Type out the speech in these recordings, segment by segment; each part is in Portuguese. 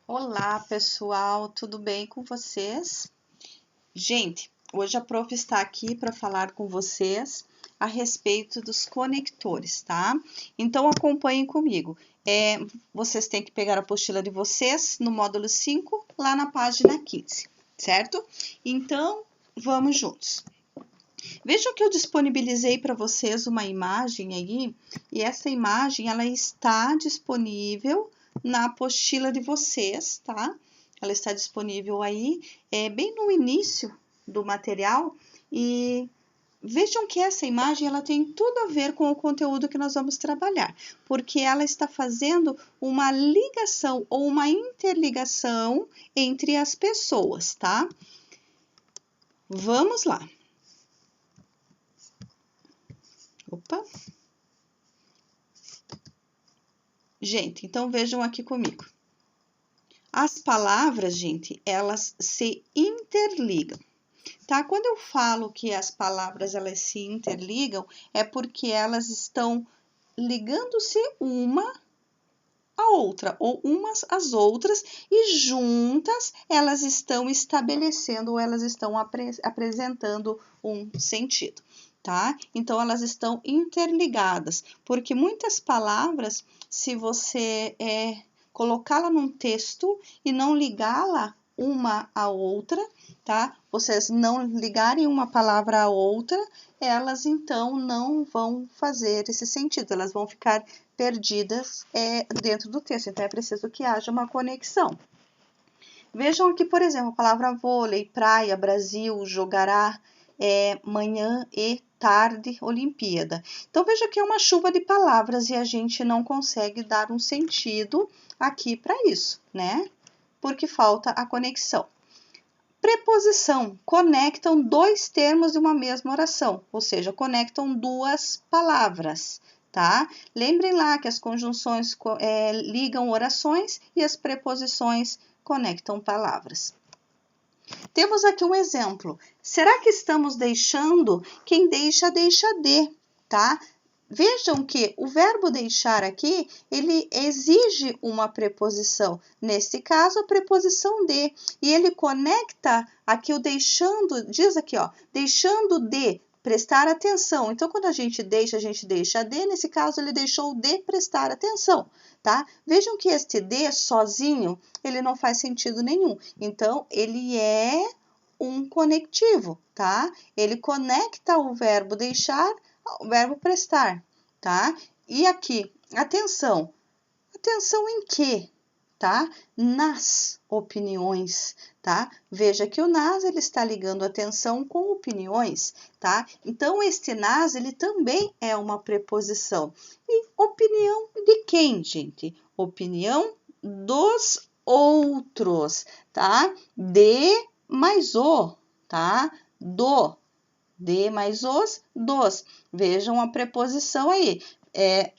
Olá, pessoal, tudo bem com vocês? Gente, hoje a prof está aqui para falar com vocês a respeito dos conectores, tá? Então acompanhem comigo. Vocês têm que pegar a apostila de vocês no módulo 5, lá na página 15, certo? Então, vamos juntos. Vejam que eu disponibilizei para vocês uma imagem aí, e essa imagem ela está disponível na apostila de vocês, tá? Ela está disponível aí, bem no início do material, e vejam que essa imagem ela tem tudo a ver com o conteúdo que nós vamos trabalhar, porque ela está fazendo uma ligação ou uma interligação entre as pessoas, tá? Vamos lá. Opa! Gente, então vejam aqui comigo. As palavras, gente, elas se interligam, tá? Quando eu falo que as palavras elas se interligam, é porque elas estão ligando-se uma à outra, ou umas às outras, e juntas elas estão estabelecendo ou elas estão apresentando um sentido, tá? Então, elas estão interligadas, porque muitas palavras, se você colocá-la num texto e não ligá-la uma à outra, tá? Vocês não ligarem uma palavra à outra, elas então não vão fazer esse sentido, elas vão ficar perdidas dentro do texto, então é preciso que haja uma conexão. Vejam aqui, por exemplo, a palavra vôlei, praia, Brasil, jogará, manhã e tarde, Olimpíada. Então, veja que é uma chuva de palavras e a gente não consegue dar um sentido aqui para isso, né? Porque falta a conexão. Preposição, conectam dois termos de uma mesma oração, ou seja, conectam duas palavras, tá? Lembrem lá que as conjunções ligam orações e as preposições conectam palavras. Temos aqui um exemplo. Será que estamos deixando? Quem deixa, deixa de, tá? Vejam que o verbo deixar aqui, ele exige uma preposição. Nesse caso, a preposição de. E ele conecta aqui o deixando, diz aqui, ó, deixando de prestar atenção. Então, quando a gente deixa de. Nesse caso, ele deixou de prestar atenção, tá? Vejam que este de sozinho, ele não faz sentido nenhum. Então, ele é um conectivo, tá? Ele conecta o verbo deixar ao verbo prestar, tá? E aqui, atenção. Atenção em quê? Tá? Nas opiniões, tá? Veja que o nas, ele está ligando atenção com opiniões, tá? Então, este nas, ele também é uma preposição. E opinião de quem, gente? Opinião dos outros, tá? De mais o, tá? Do, de mais os, dos. Vejam a preposição aí,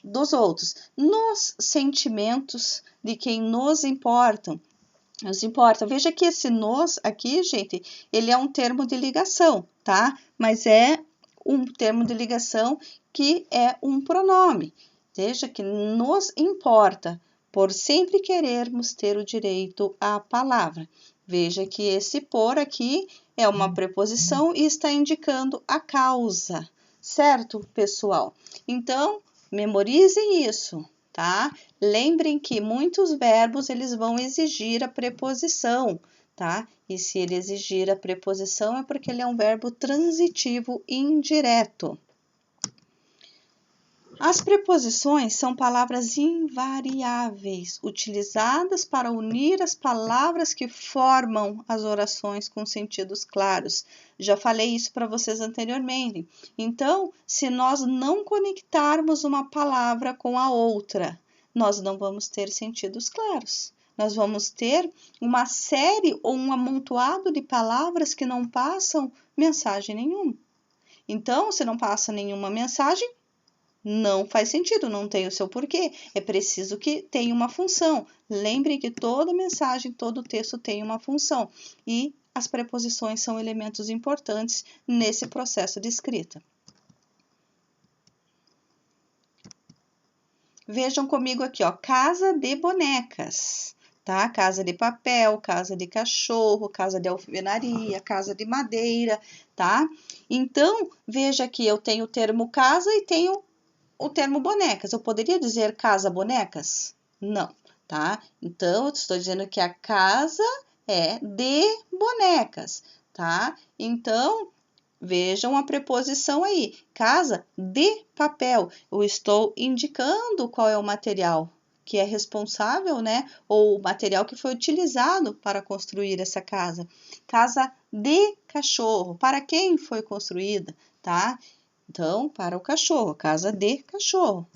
dos outros. Nos sentimentos de quem nos importam. Nos importa. Veja que esse nos aqui, gente, ele é um termo de ligação, tá? Mas é um termo de ligação que é um pronome. Veja que nos importa, por sempre querermos ter o direito à palavra. Veja que esse por aqui é uma preposição e está indicando a causa, certo, pessoal? Então, memorizem isso, tá? Lembrem que muitos verbos eles vão exigir a preposição, tá? E se ele exigir a preposição é porque ele é um verbo transitivo indireto. As preposições são palavras invariáveis, utilizadas para unir as palavras que formam as orações com sentidos claros. Já falei isso para vocês anteriormente. Então, se nós não conectarmos uma palavra com a outra, nós não vamos ter sentidos claros. Nós vamos ter uma série ou um amontoado de palavras que não passam mensagem nenhuma. Então, se não passa nenhuma mensagem, não faz sentido, não tem o seu porquê. É preciso que tenha uma função. Lembre que toda mensagem, todo texto tem uma função. E as preposições são elementos importantes nesse processo de escrita. Vejam comigo aqui, ó, casa de bonecas, tá? Casa de papel, casa de cachorro, casa de alvenaria, casa de madeira, tá? Então, veja que eu tenho o termo casa e tenho o termo bonecas. Eu poderia dizer casa bonecas? Não, tá? Então, eu estou dizendo que a casa é de bonecas, tá? Então, vejam a preposição aí, casa de papel. Eu estou indicando qual é o material que é responsável, né? Ou o material que foi utilizado para construir essa casa. Casa de cachorro. Para quem foi construída, tá? Então, para o cachorro, casa de cachorro.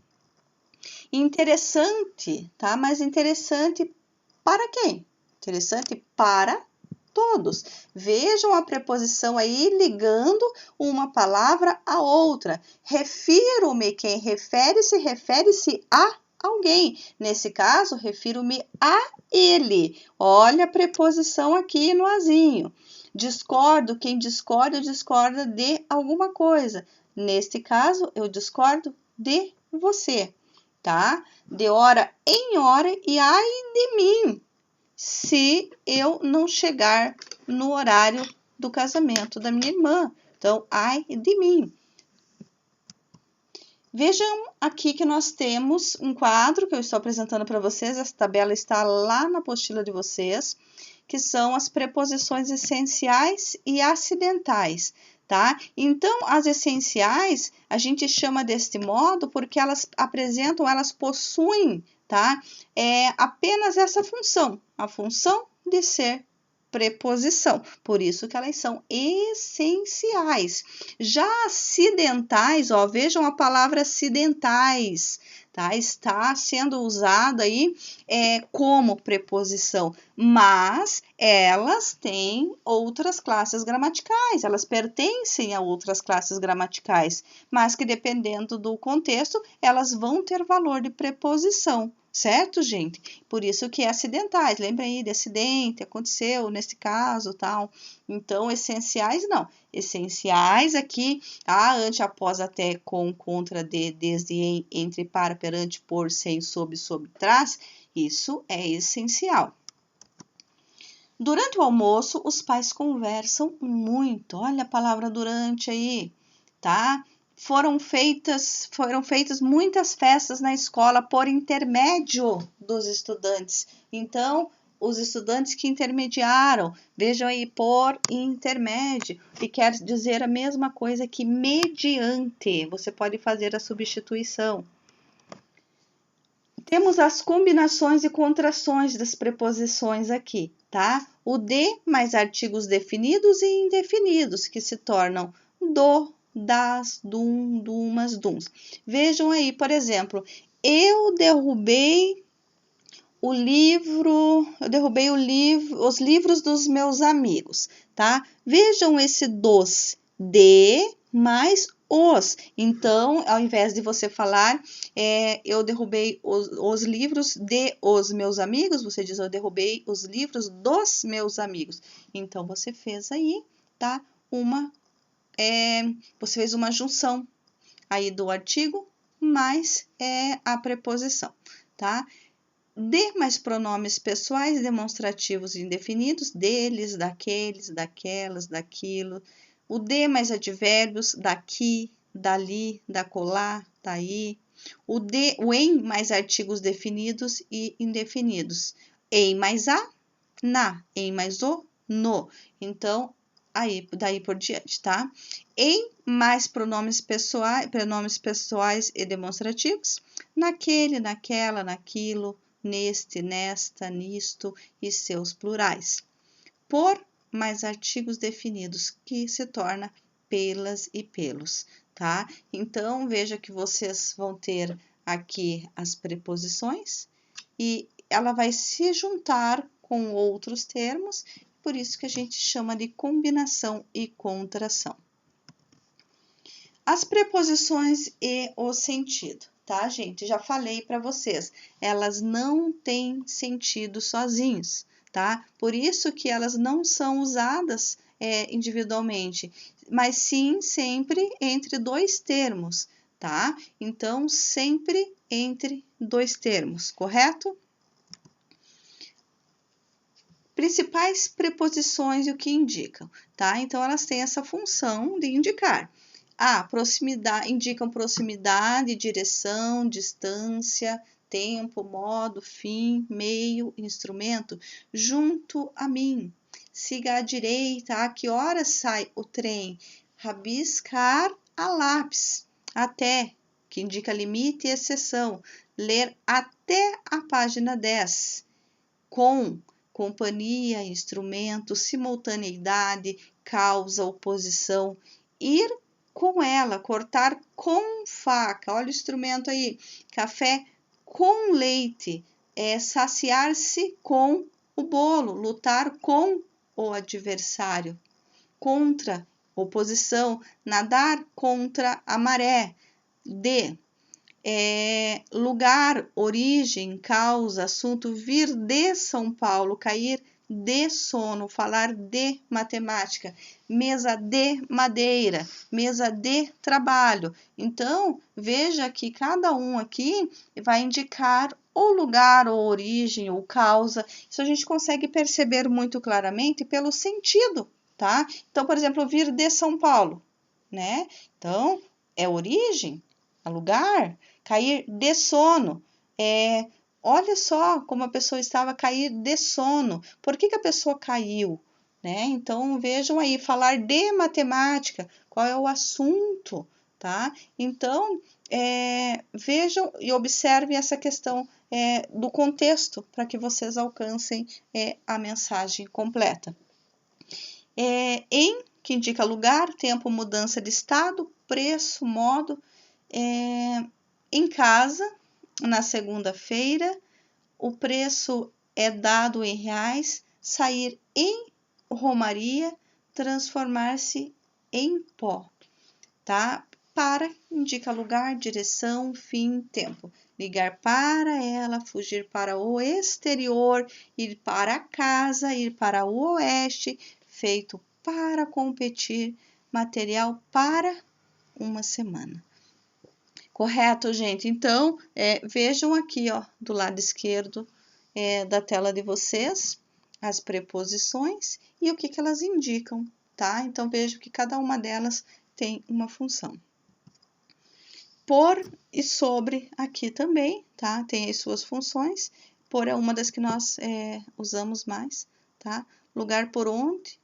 Interessante, tá? Mas interessante para quem? Interessante para todos. Vejam a preposição aí ligando uma palavra a outra. Refiro-me, quem refere-se a alguém. Nesse caso, refiro-me a ele. Olha a preposição aqui no azinho. Discordo, quem discorda de alguma coisa. Neste caso, eu discordo de você, tá? De hora em hora e ai de mim, se eu não chegar no horário do casamento da minha irmã. Então, ai de mim. Vejam aqui que nós temos um quadro que eu estou apresentando para vocês. Essa tabela está lá na apostila de vocês, que são as preposições essenciais e acidentais, tá? Então, as essenciais, a gente chama deste modo porque elas apresentam, elas possuem, tá? Apenas essa função, a função de ser preposição, por isso que elas são essenciais. Já acidentais, ó, vejam a palavra acidentais, tá? Está sendo usada aí como preposição, mas elas têm outras classes gramaticais, elas pertencem a outras classes gramaticais, mas que dependendo do contexto, elas vão ter valor de preposição. Certo, gente? Por isso que é acidentais. Lembrem aí de acidente, aconteceu nesse caso, tal. Então, essenciais, não. Essenciais aqui, ante, após, até, com, contra, de, desde, em, entre, para, perante, por, sem, sob, trás. Isso é essencial. Durante o almoço, os pais conversam muito. Olha a palavra durante aí, tá? Foram feitas muitas festas na escola por intermédio dos estudantes. Então, os estudantes que intermediaram, vejam aí, por intermédio, e quer dizer a mesma coisa que mediante. Você pode fazer a substituição. Temos as combinações e contrações das preposições aqui, tá? O de mais artigos definidos e indefinidos, que se tornam do, das, dum, dumas, duns. Vejam aí, por exemplo, eu derrubei os livros dos meus amigos, tá? Vejam esse dos, de mais os. Então, ao invés de você falar, eu derrubei os livros de os meus amigos, você diz, eu derrubei os livros dos meus amigos. Então, você fez aí, tá? Você fez uma junção aí do artigo mais a preposição, tá? De mais pronomes pessoais demonstrativos indefinidos, deles, daqueles, daquelas, daquilo. O de mais advérbios, daqui, dali, dacolá, daí. O em mais artigos definidos e indefinidos. Em mais a, na. Em mais o, no. Então, daí por diante, tá? Em mais pronomes pessoais e demonstrativos. Naquele, naquela, naquilo, neste, nesta, nisto e seus plurais. Por mais artigos definidos, que se torna pelas e pelos, tá? Então, veja que vocês vão ter aqui as preposições e ela vai se juntar com outros termos, por isso que a gente chama de combinação e contração. As preposições e o sentido, tá, gente? Já falei para vocês, elas não têm sentido sozinhos, tá? Por isso que elas não são usadas individualmente, mas sim sempre entre dois termos, tá? Então, sempre entre dois termos, correto? Principais preposições e o que indicam, tá? Então, elas têm essa função de indicar. Proximidade, indicam proximidade, direção, distância, tempo, modo, fim, meio, instrumento, junto a mim. Siga à direita, a que horas sai o trem? Rabiscar a lápis, até, que indica limite e exceção. Ler até a página 10. Com, companhia, instrumento, simultaneidade, causa, oposição. Ir com ela, cortar com faca. Olha o instrumento aí. Café com leite. Saciar-se com o bolo. Lutar com o adversário. Contra, oposição. Nadar contra a maré. Lugar, origem, causa, assunto, vir de São Paulo, cair de sono, falar de matemática, mesa de madeira, mesa de trabalho. Então, veja que cada um aqui vai indicar o lugar, ou origem, ou causa. Isso a gente consegue perceber muito claramente pelo sentido, tá? Então, por exemplo, vir de São Paulo, né? Então, é origem, é lugar. Cair de sono, olha só como a pessoa estava a cair de sono. Por que a pessoa caiu? Né? Então, vejam aí, falar de matemática, qual é o assunto, tá? Então, vejam e observem essa questão do contexto para que vocês alcancem a mensagem completa. Que indica lugar, tempo, mudança de estado, preço, modo. Em casa, na segunda-feira, o preço é dado em reais, sair em romaria, transformar-se em pó, tá? Para indica lugar, direção, fim, tempo. Ligar para ela, fugir para o exterior, ir para casa, ir para o oeste, feito para competir, material para uma semana. Correto, gente? Então, vejam aqui, ó, do lado esquerdo da tela de vocês, as preposições e o que elas indicam, tá? Então, vejam que cada uma delas tem uma função. Por e sobre aqui também, tá? Tem as suas funções. Por é uma das que nós usamos mais, tá? Lugar por onde,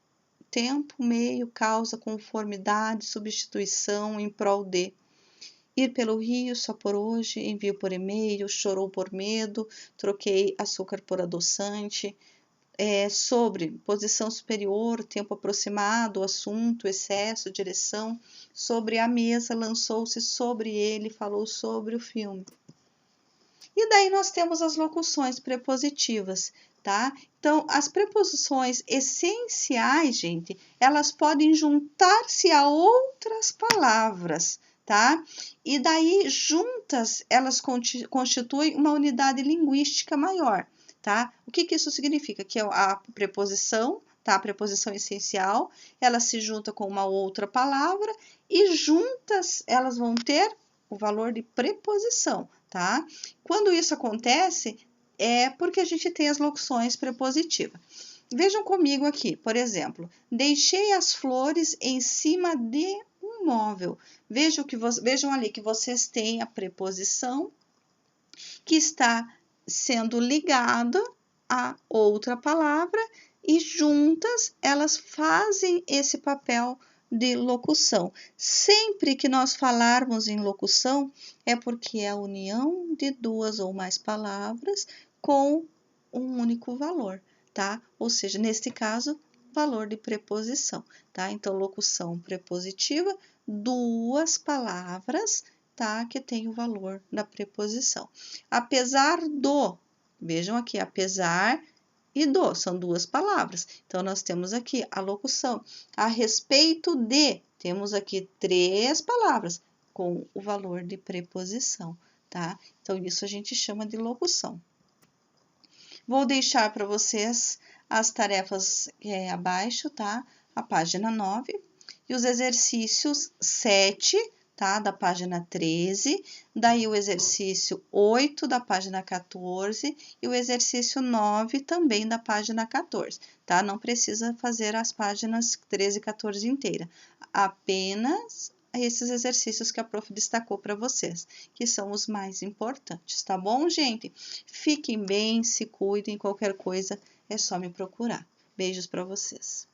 tempo, meio, causa, conformidade, substituição, em prol de. Ir pelo rio só por hoje, envio por e-mail, chorou por medo, troquei açúcar por adoçante. Sobre, posição superior, tempo aproximado, assunto, excesso, direção. Sobre a mesa, lançou-se sobre ele, falou sobre o filme. E daí nós temos as locuções prepositivas, tá? Então, as preposições essenciais, gente, elas podem juntar-se a outras palavras, tá? E daí, juntas, elas constituem uma unidade linguística maior, tá? O que isso significa? Que a preposição, tá? A preposição essencial, ela se junta com uma outra palavra e juntas elas vão ter o valor de preposição, tá? Quando isso acontece, é porque a gente tem as locuções prepositivas. Vejam comigo aqui, por exemplo, deixei as flores em cima de um móvel. Vejam ali que vocês têm a preposição que está sendo ligada a outra palavra e juntas elas fazem esse papel de locução. Sempre que nós falarmos em locução, é porque é a união de duas ou mais palavras com um único valor, tá? Ou seja, neste caso, valor de preposição, tá? Então, locução prepositiva, duas palavras, tá? Que tem o valor da preposição. Apesar do, vejam aqui, apesar e do, são duas palavras. Então, nós temos aqui a locução. A respeito de, temos aqui três palavras com o valor de preposição, tá? Então, isso a gente chama de locução. Vou deixar para vocês as tarefas abaixo, tá? A página 9 e os exercícios 7, tá? Da página 13, daí o exercício 8 da página 14 e o exercício 9 também da página 14, tá? Não precisa fazer as páginas 13 e 14 inteira, apenas esses exercícios que a prof destacou para vocês, que são os mais importantes, tá bom, gente? Fiquem bem, se cuidem, qualquer coisa é só me procurar. Beijos para vocês.